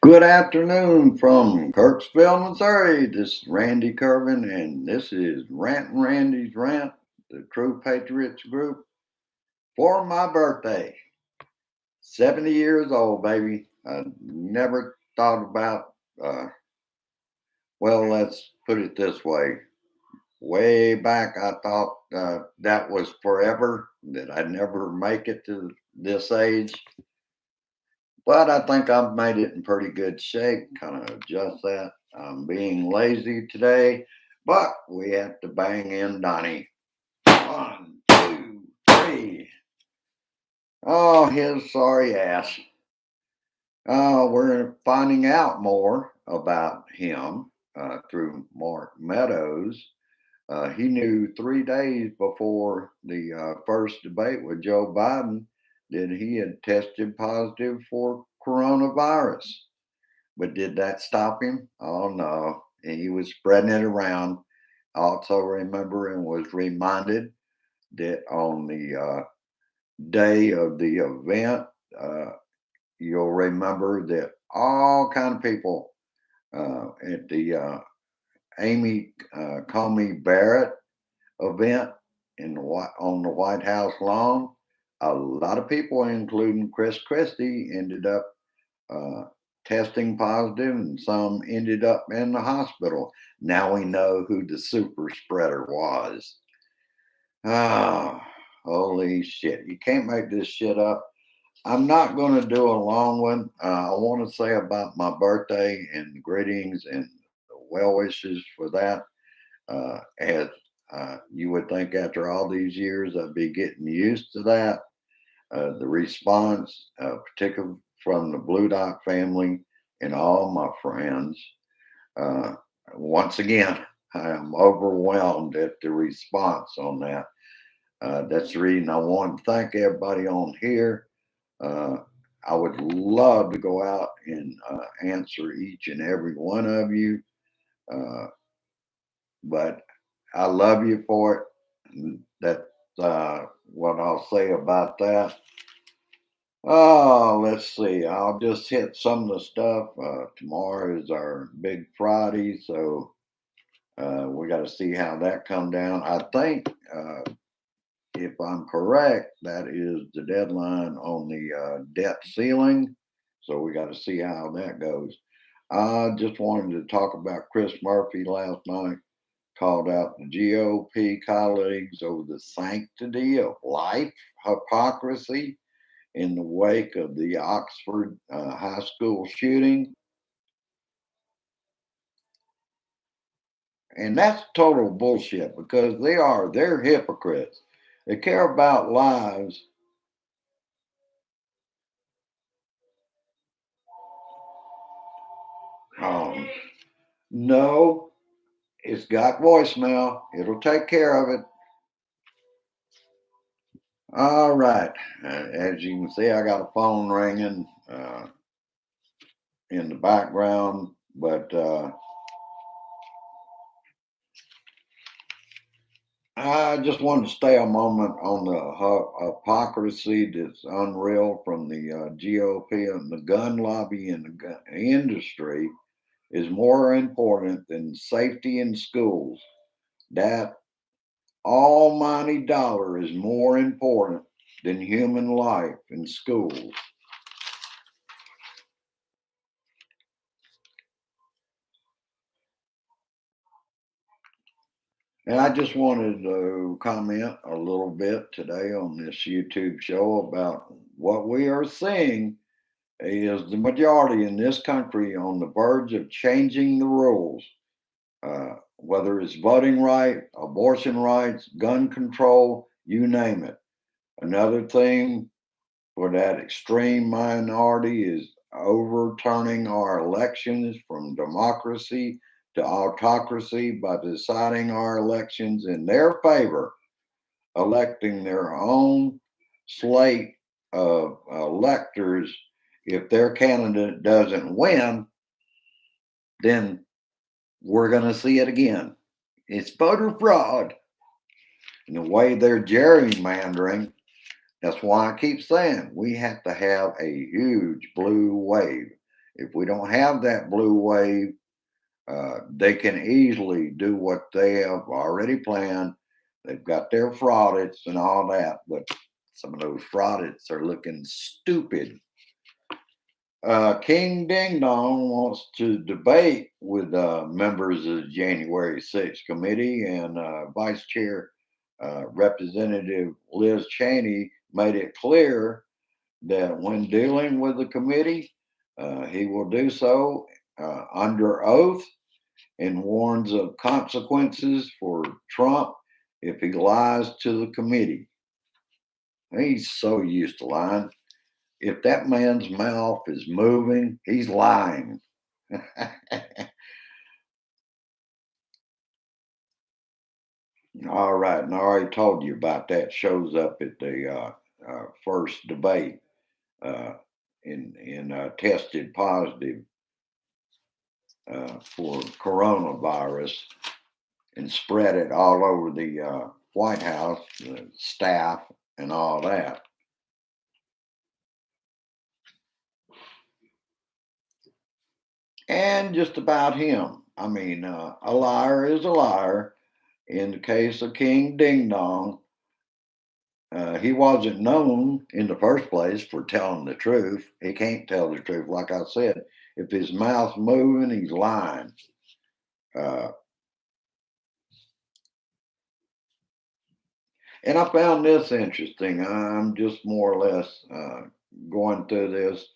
Good afternoon from Kirksville, Missouri. This is Randy Kervin, and this is Rantin Randy's Rant, the True Patriots group, for my birthday. 70 years old, baby. I never thought about, well, let's put it this way. Way back, I thought that was forever, that I'd never make it to this age. But I think I've made it in pretty good shape. Kind of adjust that. I'm being lazy today, but we have to bang in Donnie. 1, 2, 3. Oh, his sorry ass. We're finding out more about him through Mark Meadows. He knew 3 days before the first debate with Joe Biden that he had tested positive for coronavirus. But did that stop him? Oh no. And he was spreading it around. I also remember and was reminded that on the day of the event, you'll remember that all kind of people at the Amy Comey Barrett event on the White House lawn, a lot of people, including Chris Christie, ended up testing positive, and some ended up in the hospital. Now we know who the super spreader was. Ah, holy shit. You can't make this shit up. I'm not going to do a long one. I want to say about my birthday and greetings and well wishes for that. As you would think after all these years, I'd be getting used to that. The response, particularly from the Blue Dot family and all my friends. Uh, Once again, I am overwhelmed at the response on that. That's the reason I want to thank everybody on here. I would love to go out and answer each and every one of you, but I love you for it. That's what I'll say about that. Oh, let's see. I'll just hit some of the stuff. Tomorrow is our big Friday, so we got to see how that come down. I think, if I'm correct, that is the deadline on the debt ceiling. So we got to see how that goes. I just wanted to talk about Chris Murphy last night. Called out the GOP colleagues over the sanctity of life hypocrisy in the wake of the Oxford high school shooting. And that's total bullshit because they're hypocrites. They care about lives. Um, no, it's got voicemail. It'll take care of it. All right. As you can see, I got a phone ringing in the background, but I just wanted to stay a moment on the hypocrisy that's unreal from the GOP, and the gun lobby and the gun industry is more important than safety in schools. That almighty dollar is more important than human life in schools. And I just wanted to comment a little bit today on this YouTube show about what we are seeing is the majority in this country on the verge of changing the rules, whether it's voting right, abortion rights, gun control, you name it. Another thing for that extreme minority is overturning our elections from democracy to autocracy by deciding our elections in their favor, electing their own slate of electors. If their candidate doesn't win, then we're going to see it again. It's voter fraud. And the way they're gerrymandering, that's why I keep saying we have to have a huge blue wave. If we don't have that blue wave, they can easily do what they have already planned. They've got their fraudits and all that, but some of those fraudits are looking stupid. King Ding Dong wants to debate with members of the January 6th committee, and Vice Chair Representative Liz Cheney made it clear that when dealing with the committee, he will do so under oath and warns of consequences for Trump if he lies to the committee. He's so used to lying. If that man's mouth is moving, he's lying. All right, and I already told you about that. Shows up at the first debate uh, in tested positive for coronavirus and spread it all over the White House, the staff, and all that. And just about him. I mean, a liar is a liar. In the case of King Ding Dong, he wasn't known in the first place for telling the truth. He can't tell the truth. Like I said, if his mouth's moving, he's lying. Uh, and I found this interesting. I'm just more or less going through this.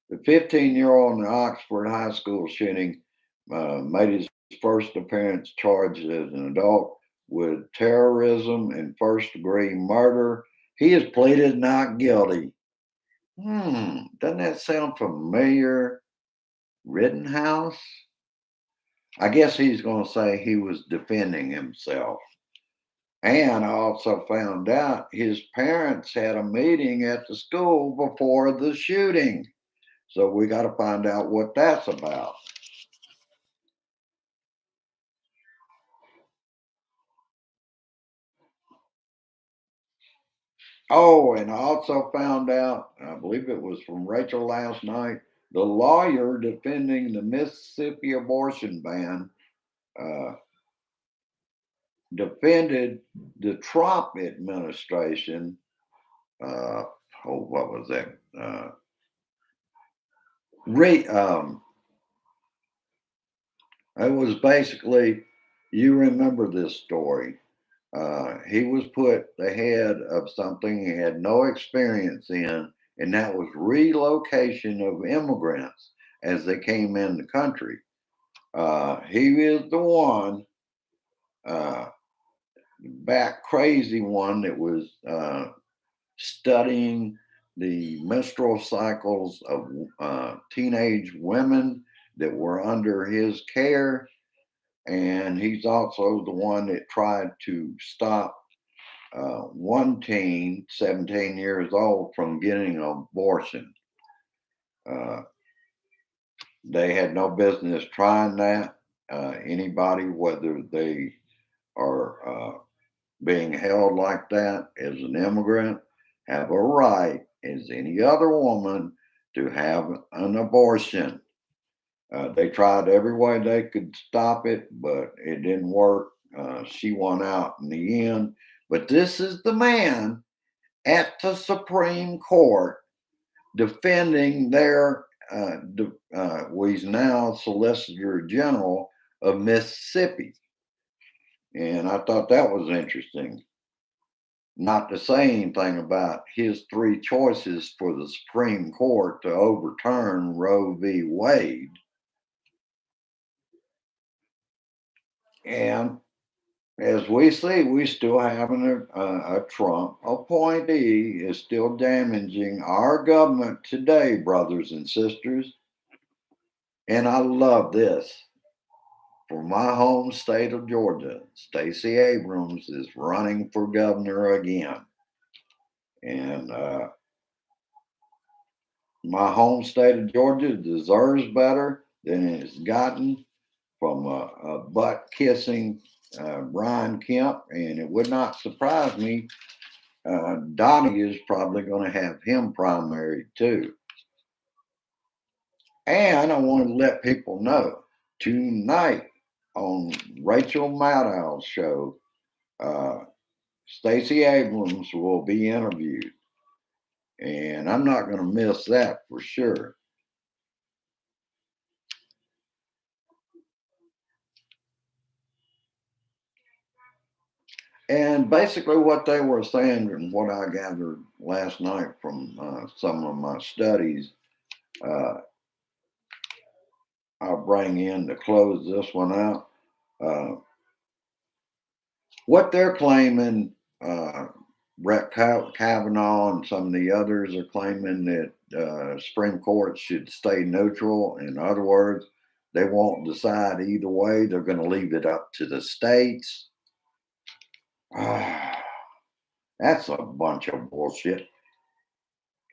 The 15-year-old in the Oxford High School shooting made his first appearance charged as an adult with terrorism and first-degree murder. He has pleaded not guilty. Doesn't that sound familiar? Rittenhouse? I guess he's going to say he was defending himself. And I also found out his parents had a meeting at the school before the shooting. So we got to find out what that's about. Oh, and I also found out, I believe it was from Rachel last night, the lawyer defending the Mississippi abortion ban uh, defended the Trump administration. Uh, what was that? Re, um, it was basically, you remember this story. He was put the head of something he had no experience in, and that was relocation of immigrants as they came in the country. He is the one, uh, back crazy one that was studying the menstrual cycles of teenage women that were under his care. And he's also the one that tried to stop one teen, 17 years old, from getting an abortion. Uh, they had no business trying that. Anybody, whether they are being held like that as an immigrant, have a right, as any other woman, to have an abortion. They tried every way they could stop it, but it didn't work. She won out in the end. But this is the man at the Supreme Court defending their, well, he's now Solicitor General of Mississippi. And I thought that was interesting. Not to say anything about his three choices for the Supreme Court to overturn Roe v. Wade. And as we see, we still having a Trump appointee is still damaging our government today, brothers and sisters. And I love this. For my home state of Georgia, Stacey Abrams is running for governor again. And my home state of Georgia deserves better than it's gotten from a butt kissing Brian Kemp, and it would not surprise me. Donnie is probably going to have him primary too. And I want to let people know tonight on Rachel Maddow's show, uh, Stacey Abrams will be interviewed. And I'm not going to miss that for sure. And basically, what they were saying, and what I gathered last night from some of my studies, uh, I'll bring in to close this one out. Uh, what they're claiming, Brett Kavanaugh and some of the others are claiming that Supreme Court should stay neutral. In other words, they won't decide either way. They're going to leave it up to the states. That's a bunch of bullshit.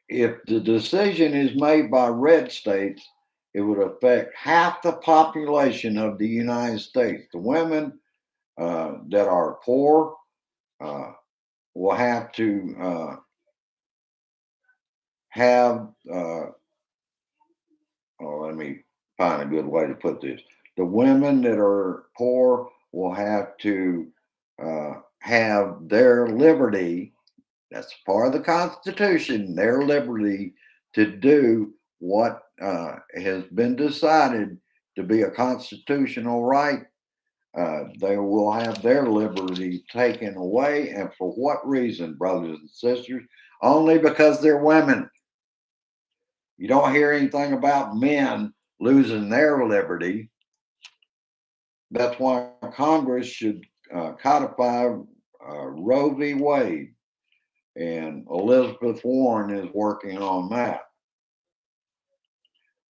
If the decision is made by red states, it would affect half the population of the United States. The women that are poor will have to have, let me find a good way to put this. The women that are poor will have to have their liberty, that's part of the Constitution, their liberty to do what has been decided to be a constitutional right. They will have their liberty taken away. And for what reason, brothers and sisters? Only because they're women. You don't hear anything about men losing their liberty. That's why Congress should codify Roe v. Wade. And Elizabeth Warren is working on that.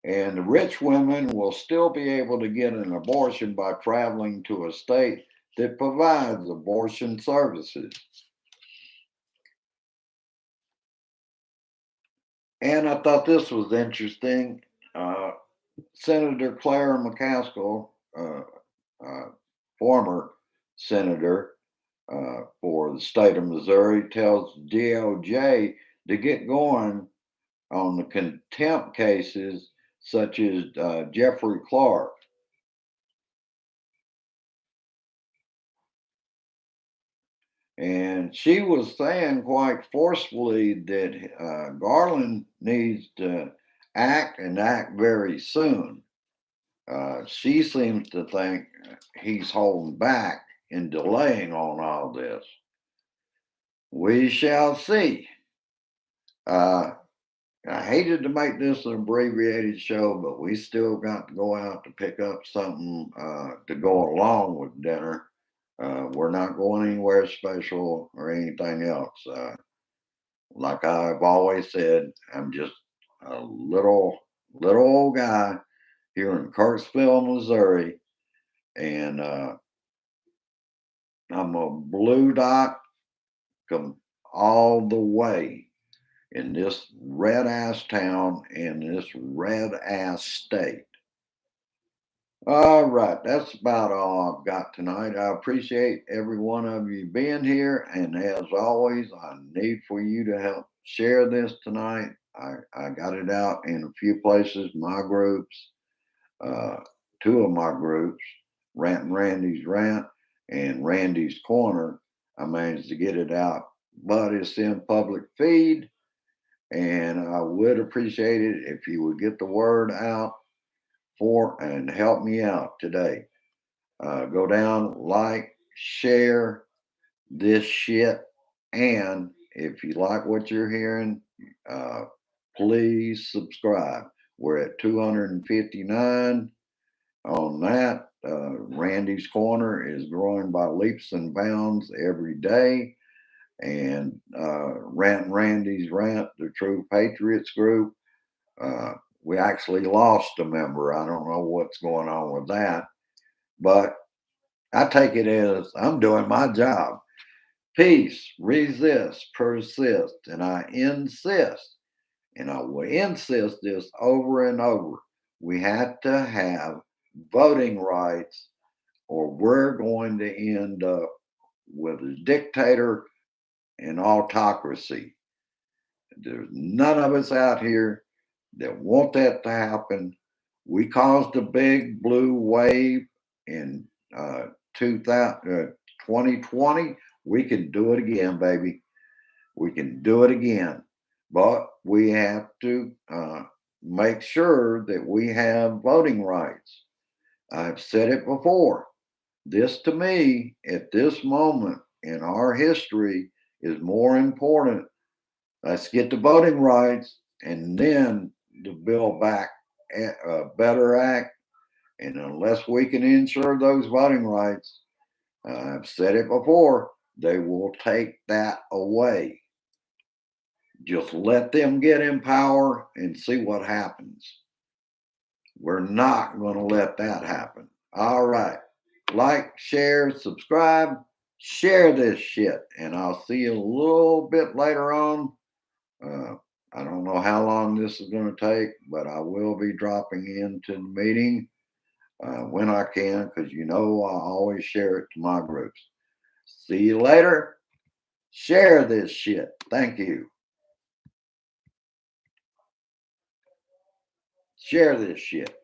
And the rich women will still be able to get an abortion by traveling to a state that provides abortion services. And I thought this was interesting. Senator Claire McCaskill, former senator for the state of Missouri, tells DOJ to get going on the contempt cases such as Jeffrey Clark. And she was saying quite forcefully that Garland needs to act and act very soon. She seems to think he's holding back and delaying on all this. We shall see. I hated to make this an abbreviated show, but we still got to go out to pick up something to go along with dinner. We're not going anywhere special or anything else. Like I've always said, I'm just a little old guy here in Kirksville, Missouri, and I'm a blue dot come all the way in this red ass town in this red ass state. All right, that's about all I've got tonight. I appreciate every one of you being here, and as always, I need for you to help share this tonight. I got it out in a few places, my groups, uh, two of my groups, Rant and Randy's Rant and Randy's Corner. I managed to get it out, but it's in public feed. And I would appreciate it if you would get the word out for and help me out today. Go down, like, share this shit. And if you like what you're hearing, please subscribe. We're at 259 on that. Randy's Corner is growing by leaps and bounds every day. And Rant and Randy's Rant, the True Patriots group, we actually lost a member. I don't know what's going on with that, but I take it as I'm doing my job. Peace, resist, persist, and I insist, and I will insist this over and over. We have to have voting rights or we're going to end up with a dictator and autocracy. There's none of us out here that want that to happen. We caused a big blue wave in 2020. We can do it again, baby. We can do it again. But we have to make sure that we have voting rights. I've said it before. This to me, at this moment in our history, is more important. Let's get the voting rights and then the Build Back Better Act. And unless we can ensure those voting rights, I've said it before, they will take that away. Just let them get in power and see what happens. We're not going to let that happen. All right. Like, share, subscribe, share this shit. And I'll see you a little bit later on. I don't know how long this is going to take, but I will be dropping into the meeting when I can, because I always share it to my groups. See you later. Share this shit. Thank you. Share this shit.